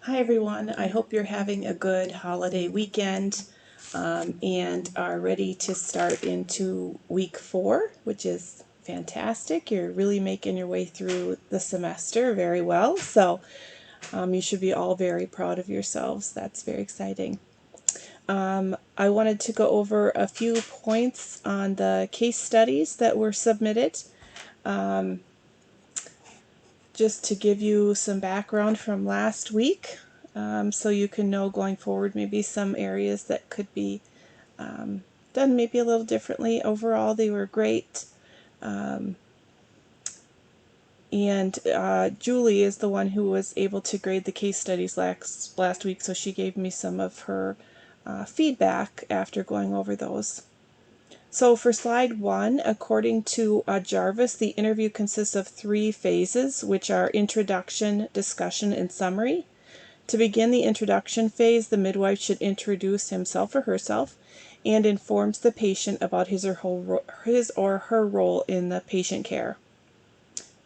Hi everyone, I hope you're having a good holiday weekend and are ready to start into week 4, which is fantastic. You're really making your way through the semester very well, so you should be all very proud of yourselves. That's very exciting. I wanted to go over a few points on the case studies that were submitted. Just to give you some background from last week, so you can know going forward maybe some areas that could be done maybe a little differently. Overall, they were great. And Julie is the one who was able to grade the case studies last week, so she gave me some of her feedback after going over those. So for slide 1, according to Jarvis, the interview consists of 3 phases, which are introduction, discussion, and summary. To begin the introduction phase, the midwife should introduce himself or herself and informs the patient about his or her role in the patient care.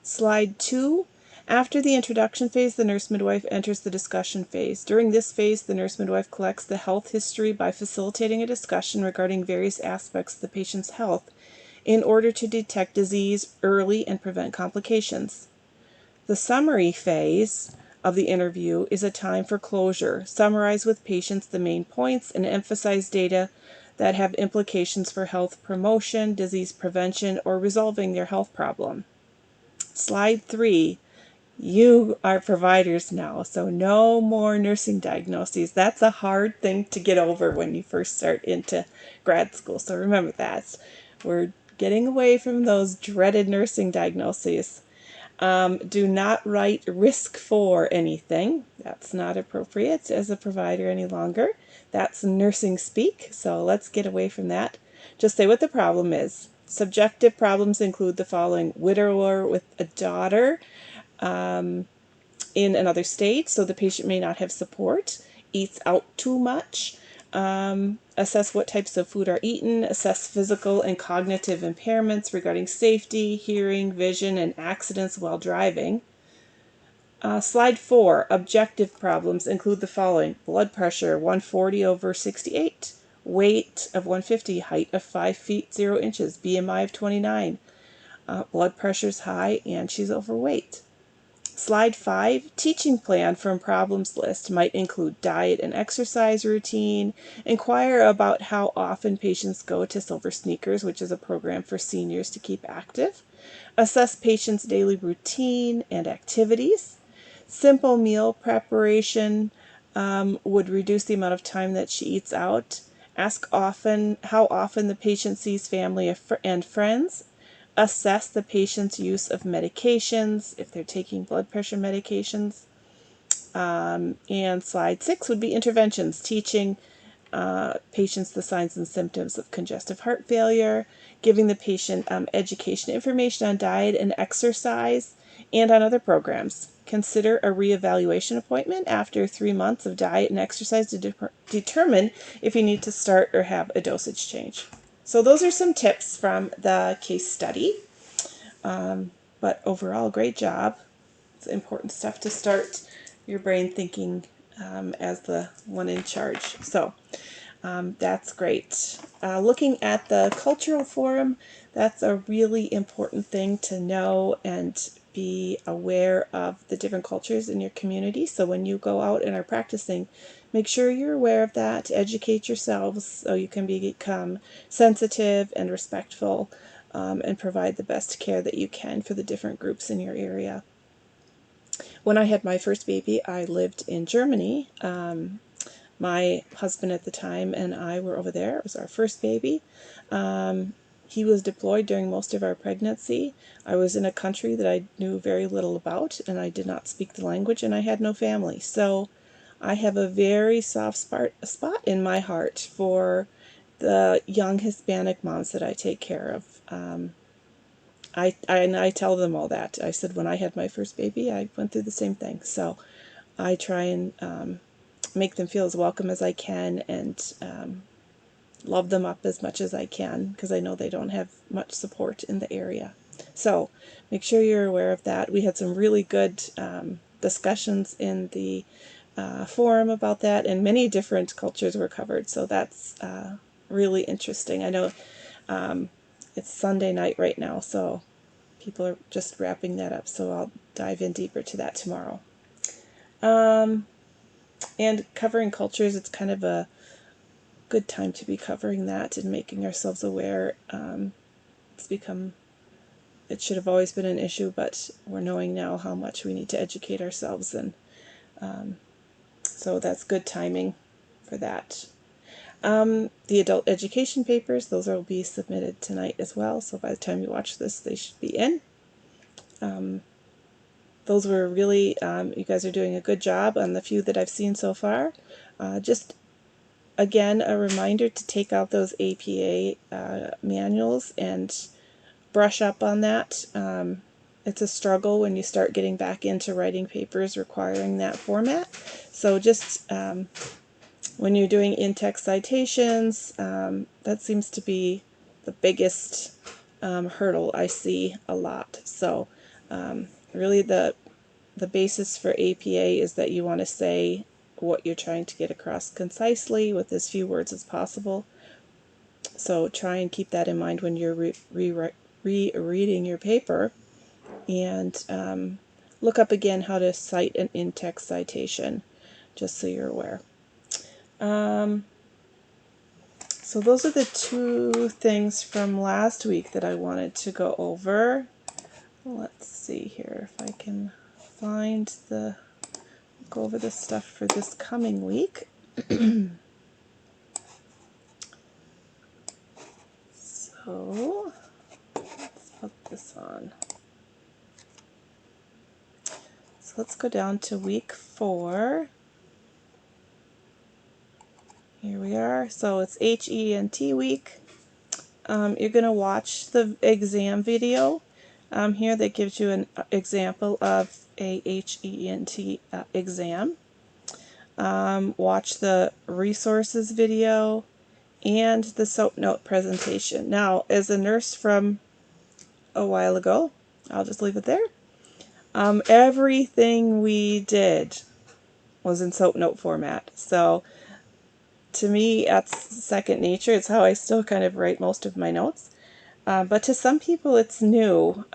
Slide 2. After the introduction phase, the nurse midwife enters the discussion phase. During this phase, the nurse midwife collects the health history by facilitating a discussion regarding various aspects of the patient's health in order to detect disease early and prevent complications. The summary phase of the interview is a time for closure. Summarize with patients the main points and emphasize data that have implications for health promotion, disease prevention, or resolving their health problem. Slide 3. You are providers now, so no more nursing diagnoses. That's a hard thing to get over when you first start into grad school, so remember that. We're getting away from those dreaded nursing diagnoses. Do not write risk for anything. That's not appropriate as a provider any longer. That's nursing speak, so let's get away from that. Just say what the problem is. Subjective problems include the following: widower with a daughter in another state, so the patient may not have support, eats out too much, assess what types of food are eaten, assess physical and cognitive impairments regarding safety, hearing, vision, and accidents while driving. Slide 4, objective problems include the following: blood pressure 140 over 68, weight of 150, height of 5 feet 0 inches, BMI of 29, blood pressure's high, and she's overweight. Slide 5, teaching plan from problems list might include diet and exercise routine. Inquire about how often patients go to Silver Sneakers, which is a program for seniors to keep active. Assess patients' daily routine and activities. Simple meal preparation would reduce the amount of time that she eats out. Ask how often the patient sees family and friends. Assess the patient's use of medications, if they're taking blood pressure medications. And slide 6 would be interventions, teaching patients the signs and symptoms of congestive heart failure, giving the patient education information on diet and exercise, and on other programs. Consider a reevaluation appointment after 3 months of diet and exercise to determine if you need to start or have a dosage change. So those are some tips from the case study. But overall, great job. It's important stuff to start your brain thinking as the one in charge. So that's great. Looking at the cultural forum, that's a really important thing to know and be aware of the different cultures in your community. So when you go out and are practicing, make sure you're aware of that. Educate yourselves so you can become sensitive and respectful and provide the best care that you can for the different groups in your area. When I had my first baby, I lived in Germany. My husband at the time and I were over there. It was our first baby. He was deployed during most of our pregnancy. I was in a country that I knew very little about, and I did not speak the language, and I had no family. So I have a very soft spot in my heart for the young Hispanic moms that I take care of. I tell them all that. I said when I had my first baby, I went through the same thing. So I try and make them feel as welcome as I can and love them up as much as I can because I know they don't have much support in the area. So make sure you're aware of that. We had some really good discussions in the forum about that, and many different cultures were covered. So that's really interesting. I know it's Sunday night right now, so people are just wrapping that up. So I'll dive in deeper to that tomorrow. And covering cultures, it's kind of a good time to be covering that and making ourselves aware. It should have always been an issue, but we're knowing now how much we need to educate ourselves, and so that's good timing for that. The adult education papers, those will be submitted tonight as well, so by the time you watch this, they should be in. Those were really, you guys are doing a good job on the few that I've seen so far. Just again, a reminder to take out those APA manuals and brush up on that. It's a struggle when you start getting back into writing papers requiring that format. So just when you're doing in-text citations, that seems to be the biggest hurdle I see a lot. So really the basis for APA is that you want to say what you're trying to get across concisely with as few words as possible. So try and keep that in mind when you're rereading your paper, and look up again how to cite an in-text citation, just so you're aware. So those are the two things from last week that I wanted to go over. Let's see here if I can find go over the stuff for this coming week. So let's put this on. So let's go down to week 4. Here we are. So it's HENT week. You're going to watch the exam video here that gives you an example of a HENT exam. Watch the resources video and the SOAP note presentation. Now, as a nurse from a while ago, I'll just leave it there. Everything we did was in SOAP note format. So to me, that's second nature. It's how I still kind of write most of my notes. But to some people, it's new.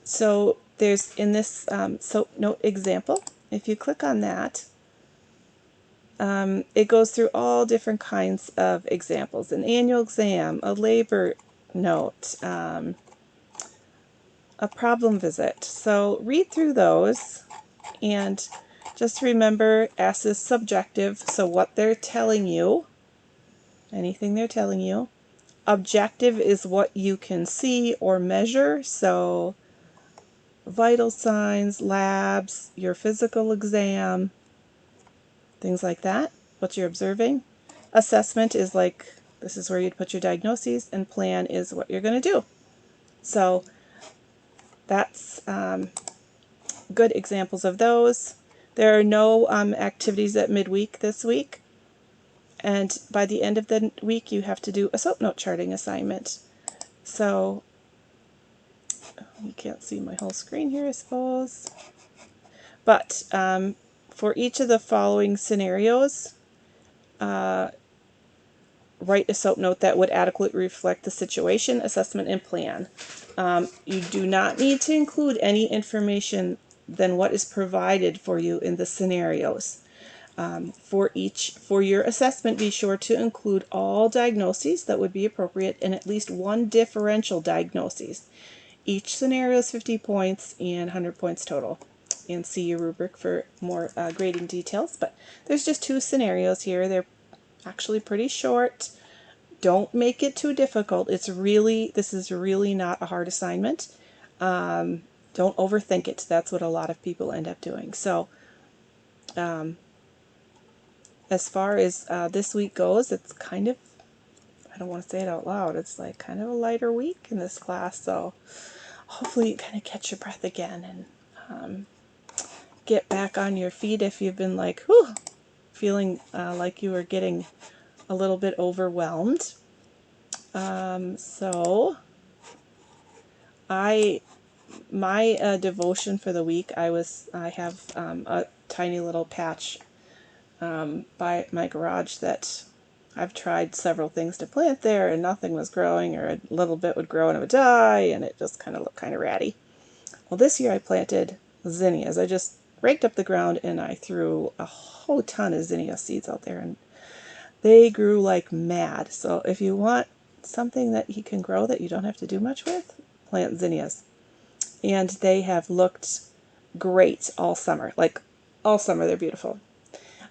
So there's in this SOAP note example, if you click on that, it goes through all different kinds of examples. An annual exam, a labor note, a problem visit. So read through those and just remember S is subjective, so what they're telling you, anything they're telling you. Objective is what you can see or measure, so vital signs, labs, your physical exam, things like that, what you're observing. Assessment is like, this is where you'd put your diagnoses, and plan is what you're going to do. So that's good examples of those. There are no activities at midweek this week, and by the end of the week you have to do a SOAP note charting assignment. So you can't see my whole screen here, I suppose. But for each of the following scenarios, write a SOAP note that would adequately reflect the situation, assessment, and plan. You do not need to include any information than what is provided for you in the scenarios. For your assessment, be sure to include all diagnoses that would be appropriate and at least one differential diagnosis. Each scenario is 50 points and 100 points total. And see your rubric for more grading details. But there's just 2 scenarios here. They're actually pretty short. Don't make it too difficult. This is really not a hard assignment. Don't overthink it. That's what a lot of people end up doing. So as far as this week goes, it's kind of, I don't want to say it out loud, it's like kind of a lighter week in this class. So hopefully you kind of catch your breath again and get back on your feet if you've been like, whew, feeling like you were getting a little bit overwhelmed. So my devotion for the week, I have a tiny little patch by my garage that I've tried several things to plant there and nothing was growing, or a little bit would grow and it would die, and it just kind of looked kind of ratty. Well, this year I planted zinnias. I just raked up the ground and I threw a whole ton of zinnia seeds out there, and they grew like mad. So if you want something that you can grow that you don't have to do much with, plant zinnias. And they have looked great all summer. Like all summer, they're beautiful.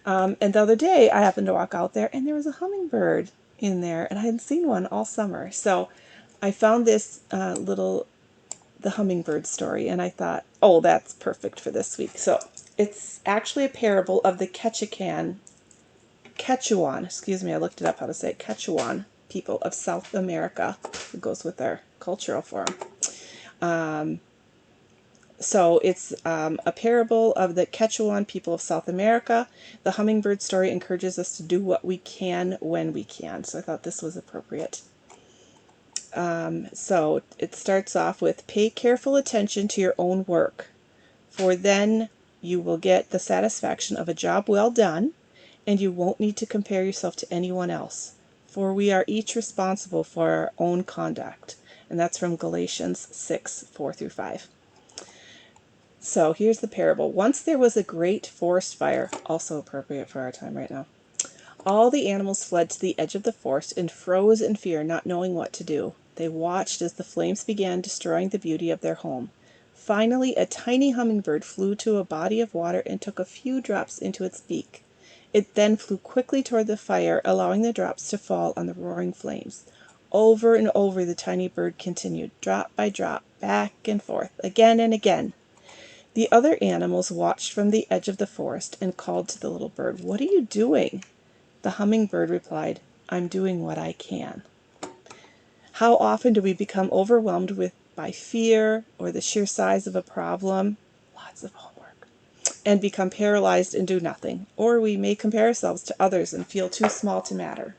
And the other day I happened to walk out there and there was a hummingbird in there, and I hadn't seen one all summer. So I found this the hummingbird story, and I thought, oh, that's perfect for this week. So it's actually a parable of the Quechuan, excuse me, I looked it up how to say it, Quechuan people of South America. It goes with their cultural form. So it's a parable of the Quechuan people of South America. The hummingbird story encourages us to do what we can when we can. So I thought this was appropriate. So it starts off with, pay careful attention to your own work, for then you will get the satisfaction of a job well done, and you won't need to compare yourself to anyone else, for we are each responsible for our own conduct. And that's from Galatians 6:4-5. So here's the parable. Once there was a great forest fire, also appropriate for our time right now. All the animals fled to the edge of the forest and froze in fear, not knowing what to do. They watched as the flames began destroying the beauty of their home. Finally, a tiny hummingbird flew to a body of water and took a few drops into its beak. It then flew quickly toward the fire, allowing the drops to fall on the roaring flames. Over and over the tiny bird continued, drop by drop, back and forth, again and again. The other animals watched from the edge of the forest and called to the little bird, "What are you doing?" The hummingbird replied, "I'm doing what I can." How often do we become overwhelmed by fear or the sheer size of a problem? Lots of homework. And become paralyzed and do nothing. Or we may compare ourselves to others and feel too small to matter.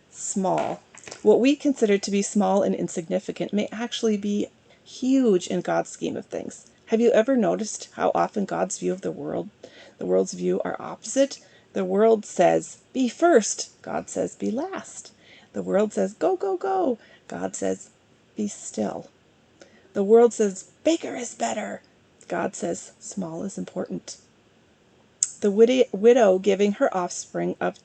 Small. What we consider to be small and insignificant may actually be huge in God's scheme of things. Have you ever noticed how often God's view of the world's view, are opposite? The world says, be first. God says, be last. The world says, go, go, go. God says, be still. The world says, bigger is better. God says, small is important. The widow giving her offering of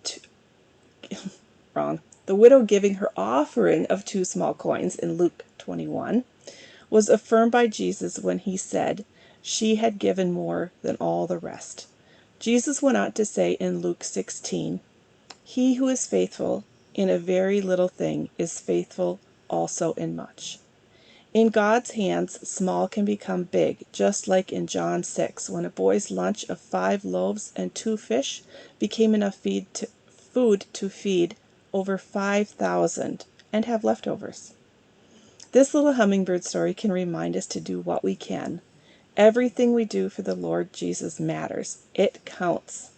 two small coins in Luke 21 was affirmed by Jesus when he said she had given more than all the rest. Jesus went on to say in Luke 16, he who is faithful in a very little thing is faithful also in much. In God's hands, small can become big, just like in John 6, when a boy's lunch of 5 loaves and 2 fish became enough food to feed over 5,000 and have leftovers. This little hummingbird story can remind us to do what we can. Everything we do for the Lord Jesus matters. It counts.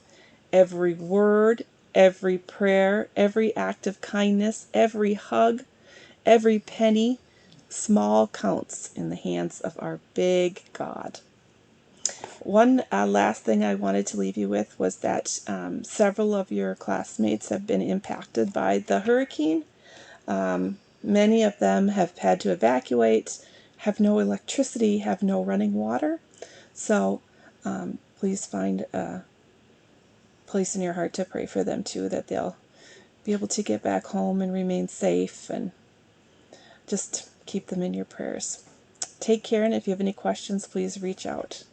Every word, every prayer, every act of kindness, every hug, every penny, small counts in the hands of our big God. One last thing I wanted to leave you with was that several of your classmates have been impacted by the hurricane. Many of them have had to evacuate, have no electricity, have no running water. So please find a place in your heart to pray for them too, that they'll be able to get back home and remain safe, and just keep them in your prayers. Take care, and if you have any questions, please reach out.